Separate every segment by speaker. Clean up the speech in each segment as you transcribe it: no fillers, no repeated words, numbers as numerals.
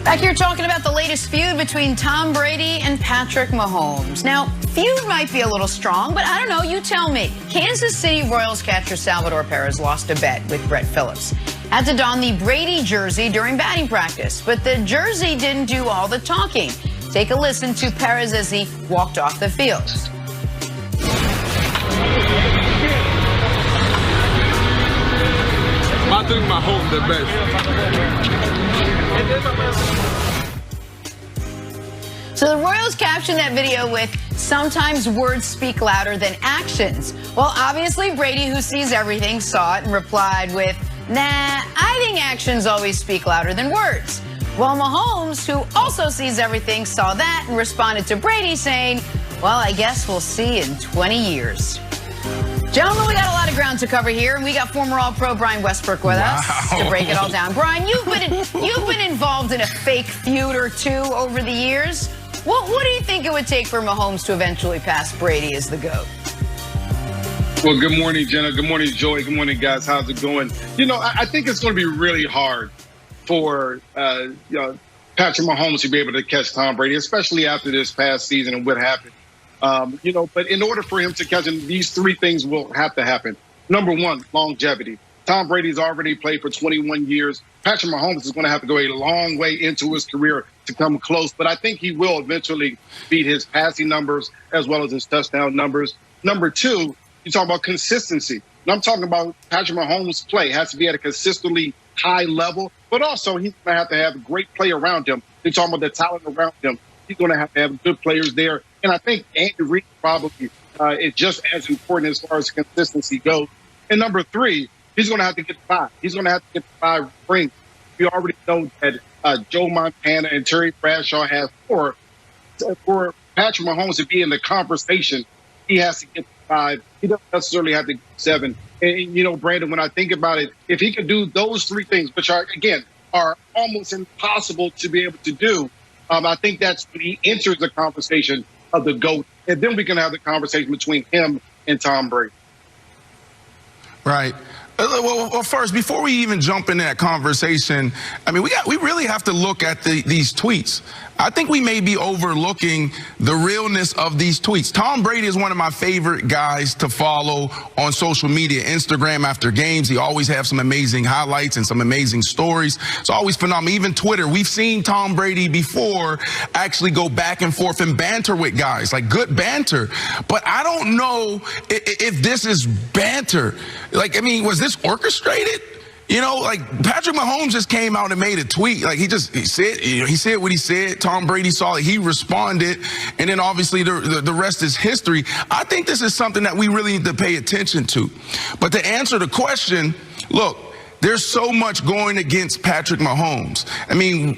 Speaker 1: Back here talking about the latest feud between Tom Brady and Patrick Mahomes. Now, feud might be a little strong, but I don't know, you tell me. Kansas City Royals catcher Salvador Perez lost a bet with Brett Phillips. Had to don the Brady jersey during batting practice, but the jersey didn't do all the talking. Take a listen to Perez as he walked off the field.
Speaker 2: I think Mahomes the best.
Speaker 1: So the Royals captioned that video with, "Sometimes words speak louder than actions." Well, obviously Brady, who sees everything, saw it and replied with, "Nah, I think actions always speak louder than words." Well, Mahomes, who also sees everything, saw that and responded to Brady saying, "Well, I guess we'll see in 20 years. Gentlemen, we got a lot of ground to cover here, and we got former All-Pro Brian Westbrook with us to break it all down. Brian, you've been involved in a fake feud or two over the years. What do you think it would take for Mahomes to eventually pass Brady as the GOAT?
Speaker 2: Well, good morning, Jenna. Good morning, Joey. Good morning, guys. How's it going? You know, I think it's going to be really hard for Patrick Mahomes to be able to catch Tom Brady, especially after this past season and what happened. But in order for him to catch him, these three things will have to happen. Number one, longevity. Tom Brady's already played for 21 years. Patrick Mahomes is going to have to go a long way into his career to come close, but I think he will eventually beat his passing numbers as well as his touchdown numbers. Number two, you talk about consistency. And I'm talking about Patrick Mahomes' play has to be at a consistently high level, but also he's going to have a great play around him. You're talking about the talent around him. He's going to have good players there. And I think Andy Reid probably is just as important as far as consistency goes. And number three, he's going to have to get 5. He's going to have to get 5 rings. We already know that Joe Montana and Terry Bradshaw have 4. For Patrick Mahomes to be in the conversation, he has to get 5. He doesn't necessarily have to get 7. And, Brandon, when I think about it, if he could do those 3 things, which are almost impossible to be able to do, I think that's when he enters the conversation of the GOAT. And then we can have the conversation between him and Tom Brady.
Speaker 3: Right. Well, first, before we even jump into that conversation, I mean, we really have to look at these tweets. I think we may be overlooking the realness of these tweets. Tom Brady is one of my favorite guys to follow on social media, Instagram after games. He always has some amazing highlights and some amazing stories. It's always phenomenal. Even Twitter, we've seen Tom Brady before actually go back and forth and banter with guys, like good banter. But I don't know if this is banter. Like, I mean, was this orchestrated? Patrick Mahomes just came out and made a tweet. Like, he said what he said. Tom Brady saw it. He responded. And then obviously the rest is history. I think this is something that we really need to pay attention to. But to answer the question, look, there's so much going against Patrick Mahomes. I mean,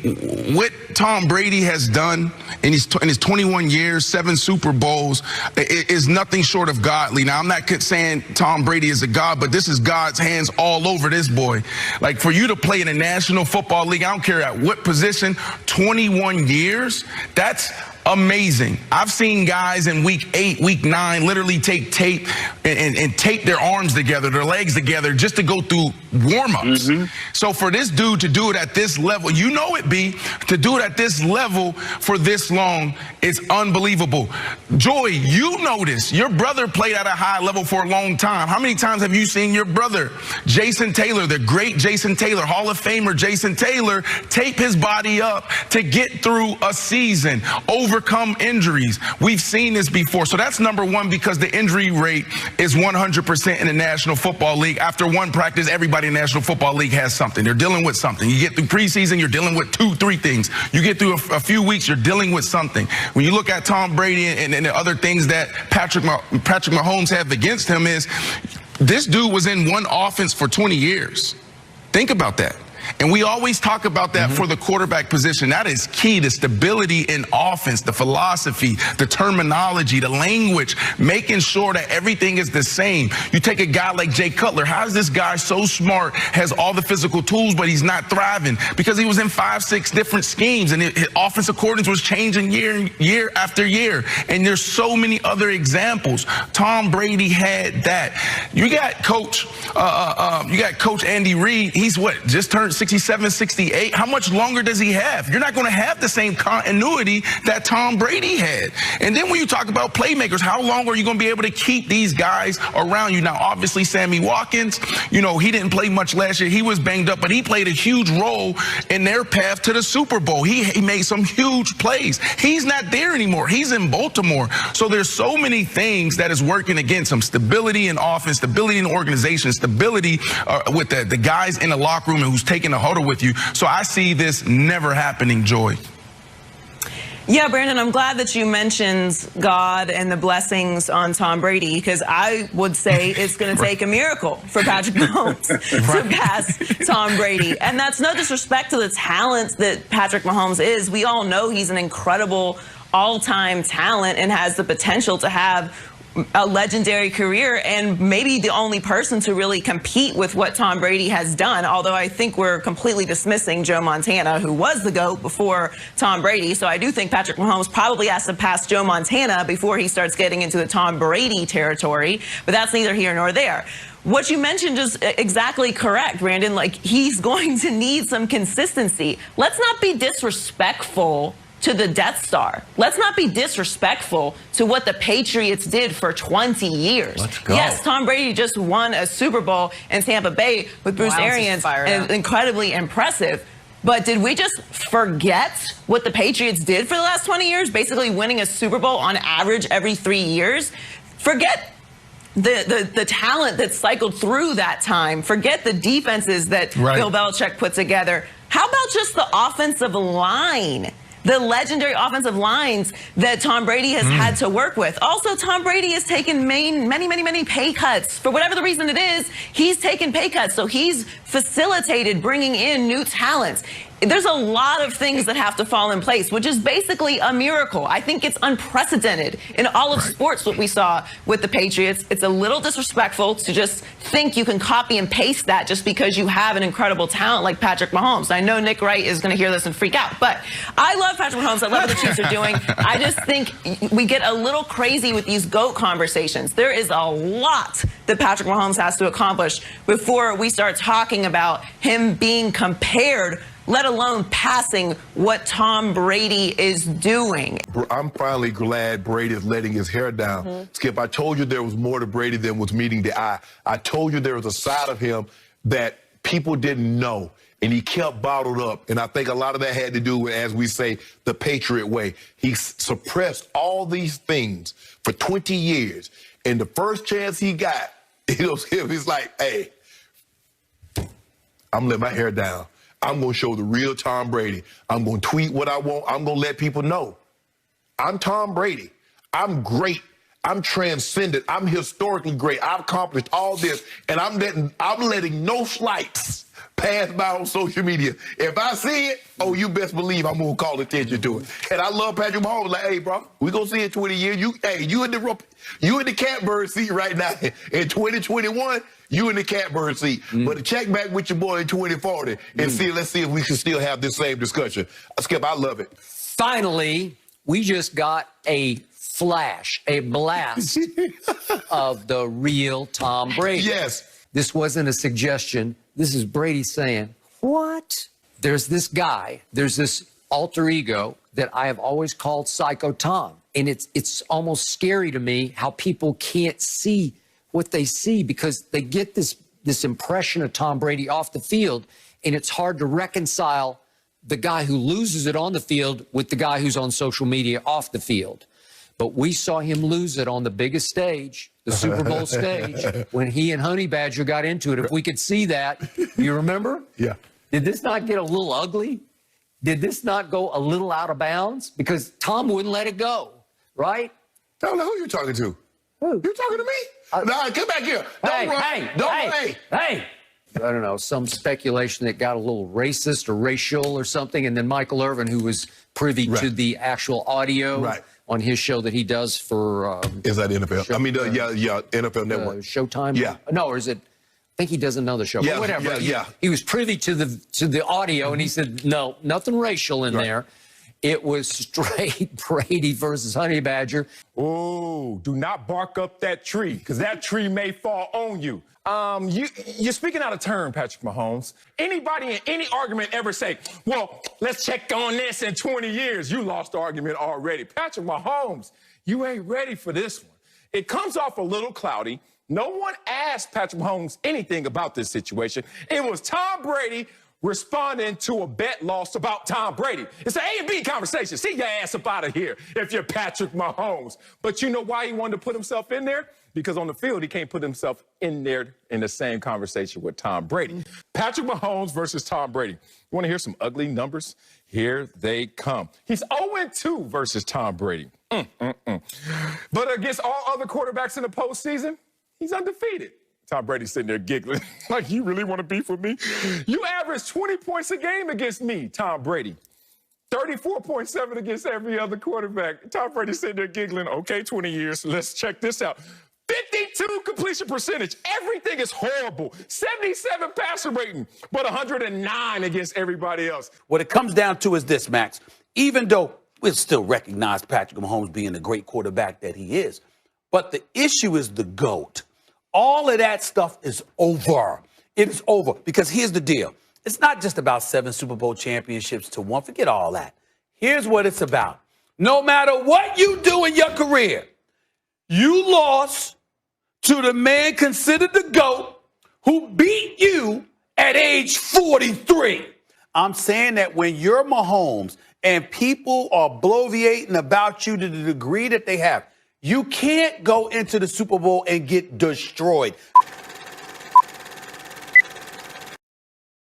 Speaker 3: what Tom Brady has done in his 21 years, 7 Super Bowls, is nothing short of godly. Now, I'm not saying Tom Brady is a god, but this is God's hands all over this boy. Like, for you to play in the National Football League, I don't care at what position, 21 years, that's amazing. I've seen guys in week 8, week 9 literally take tape and tape their arms together, their legs together, just to go through warm-ups. So for this dude to do it at this level, to do it at this level for this long, it's unbelievable. Joy, you notice your brother played at a high level for a long time. How many times have you seen your brother, Jason Taylor, the great Jason Taylor, Hall of Famer Jason Taylor, tape his body up to get through a season, overcome injuries? We've seen this before. So that's number one, because the injury rate is 100% in the National Football League. After one practice, everybody in the National Football League has something. They're dealing with something. You get through preseason, you're dealing with 2, 3 things. You get through a few weeks, you're dealing with something. When you look at Tom Brady and the other things that Patrick Mahomes have against him, is this dude was in one offense for 20 years. Think about that. And we always talk about that for the quarterback position. That is key, the stability in offense, the philosophy, the terminology, the language, making sure that everything is the same. You take a guy like Jay Cutler. How is this guy so smart, has all the physical tools, but he's not thriving? Because he was in 5, 6 different schemes, and his offensive coordinates was changing year after year. And there's so many other examples. Tom Brady had that. You got Coach Andy Reid. He's what, just turned turned 67, 68. How much longer does he have? You're not going to have the same continuity that Tom Brady had. And then when you talk about playmakers, how long are you going to be able to keep these guys around you? Now, obviously, Sammy Watkins, you know, he didn't play much last year. He was banged up, but he played a huge role in their path to the Super Bowl. He made some huge plays. He's not there anymore. He's in Baltimore. So there's so many things that is working against him. Stability in offense, stability in the organization, stability with the guys in the locker room and who's taking the huddle with you. So I see this never happening, Joy.
Speaker 4: Yeah, Brandon, I'm glad that you mentioned God and the blessings on Tom Brady, because I would say it's going to take a miracle for Patrick Mahomes to pass Tom Brady. And that's no disrespect to the talent that Patrick Mahomes is. We all know he's an incredible all-time talent and has the potential to have a legendary career and maybe the only person to really compete with what Tom Brady has done, although I think we're completely dismissing Joe Montana, who was the GOAT before Tom Brady. So I do think Patrick Mahomes probably has to pass Joe Montana before he starts getting into the Tom Brady territory, but that's neither here nor there. What you mentioned is exactly correct, Brandon. Like, he's going to need some consistency. Let's not be disrespectful to the Death Star. Let's not be disrespectful to what the Patriots did for 20 years.
Speaker 5: Let's go.
Speaker 4: Yes, Tom Brady just won a Super Bowl in Tampa Bay with Bruce Arians, and it's incredibly impressive. But did we just forget what the Patriots did for the last 20 years, basically winning a Super Bowl on average every 3 years? Forget the talent that cycled through that time. Forget the defenses that Bill Belichick put together. How about just the offensive line? The legendary offensive lines that Tom Brady has had to work with. Also, Tom Brady has taken many pay cuts. For whatever the reason it is, he's taken pay cuts. So he's facilitated bringing in new talents. There's a lot of things that have to fall in place, which is basically a miracle. I think it's unprecedented in all of sports what we saw with the Patriots. It's a little disrespectful to just think you can copy and paste that just because you have an incredible talent like Patrick Mahomes. I know Nick Wright is going to hear this and freak out, but I love Patrick Mahomes. I love what the Chiefs are doing. I just think we get a little crazy with these GOAT conversations. There is a lot that Patrick Mahomes has to accomplish before we start talking about him being compared, let alone passing what Tom Brady is doing.
Speaker 6: I'm finally glad Brady is letting his hair down. Skip, I told you there was more to Brady than was meeting the eye. I told you there was a side of him that people didn't know, and he kept bottled up. And I think a lot of that had to do with, as we say, the Patriot way. He suppressed all these things for 20 years. And the first chance he got, he's like, hey, I'm letting my hair down. I'm going to show the real Tom Brady. I'm going to tweet what I want. I'm going to let people know. I'm Tom Brady. I'm great. I'm transcendent. I'm historically great. I've accomplished all this, and I'm letting no slights pass by on social media. If I see it, oh, you best believe I'm going to call attention to it. And I love Patrick Mahomes. Like, hey, bro, we going to see it in 20 years. You in the catbird seat right now. In 2021, you in the catbird seat. But check back with your boy in 2040 and let's see if we can still have this same discussion. Skip, I love it.
Speaker 5: Finally, we just got a flash, a blast of the real Tom Brady.
Speaker 6: Yes.
Speaker 5: This wasn't a suggestion. This is Brady saying, what? There's this guy, there's this alter ego that I have always called Psycho Tom. And it's almost scary to me how people can't see what they see because they get this impression of Tom Brady off the field, and it's hard to reconcile the guy who loses it on the field with the guy who's on social media off the field. But we saw him lose it on the biggest stage, the Super Bowl stage, when he and Honey Badger got into it. If we could see that, you remember?
Speaker 6: Yeah.
Speaker 5: Did this not get a little ugly? Did this not go a little out of bounds? Because Tom wouldn't let it go, right?
Speaker 6: I don't know who you're talking to.
Speaker 5: Who?
Speaker 6: You're talking to me? No, come back here. Don't run.
Speaker 5: Hey. I don't know, some speculation that got a little racist or racial or something, and then Michael Irvin, who was privy to the actual audio on his show that he does for...
Speaker 6: Is that NFL? NFL Network.
Speaker 5: Showtime?
Speaker 6: Yeah.
Speaker 5: No, or is it... I think he does another show.
Speaker 6: Yeah,
Speaker 5: but whatever.
Speaker 6: Yeah.
Speaker 5: He was privy to the audio, and he said, no, nothing racial in there. It was straight Brady versus Honey Badger.
Speaker 7: Oh, do not bark up that tree, because that tree may fall on you. You're speaking out of turn, Patrick Mahomes. Anybody in any argument ever say, well, let's check on this in 20 years. You lost the argument already. Patrick Mahomes, you ain't ready for this one. It comes off a little cloudy. No one asked Patrick Mahomes anything about this situation. It was Tom Brady responding to a bet lost about Tom Brady. It's an A and B conversation. See your ass up out of here if you're Patrick Mahomes. But you know why he wanted to put himself in there? Because on the field, he can't put himself in there in the same conversation with Tom Brady. Patrick Mahomes versus Tom Brady. You want to hear some ugly numbers? Here they come. He's 0-2 versus Tom Brady. But against all other quarterbacks in the postseason, he's undefeated. Tom Brady's sitting there giggling, like, you really want to beef with me? You average 20 points a game against me, Tom Brady. 34.7 against every other quarterback. Tom Brady's sitting there giggling, okay, 20 years, let's check this out. 52 completion percentage. Everything is horrible. 77 passer rating, but 109 against everybody else.
Speaker 8: What it comes down to is this, Max. Even though we still recognize Patrick Mahomes being the great quarterback that he is, but the issue is the GOAT. All of that stuff is over. It is over because here's the deal. It's not just about 7 Super Bowl championships to 1. Forget all that. Here's what it's about. No matter what you do in your career, you lost to the man considered the GOAT who beat you at age 43. I'm saying that when you're Mahomes and people are bloviating about you to the degree that they have, you can't go into the Super Bowl and get destroyed.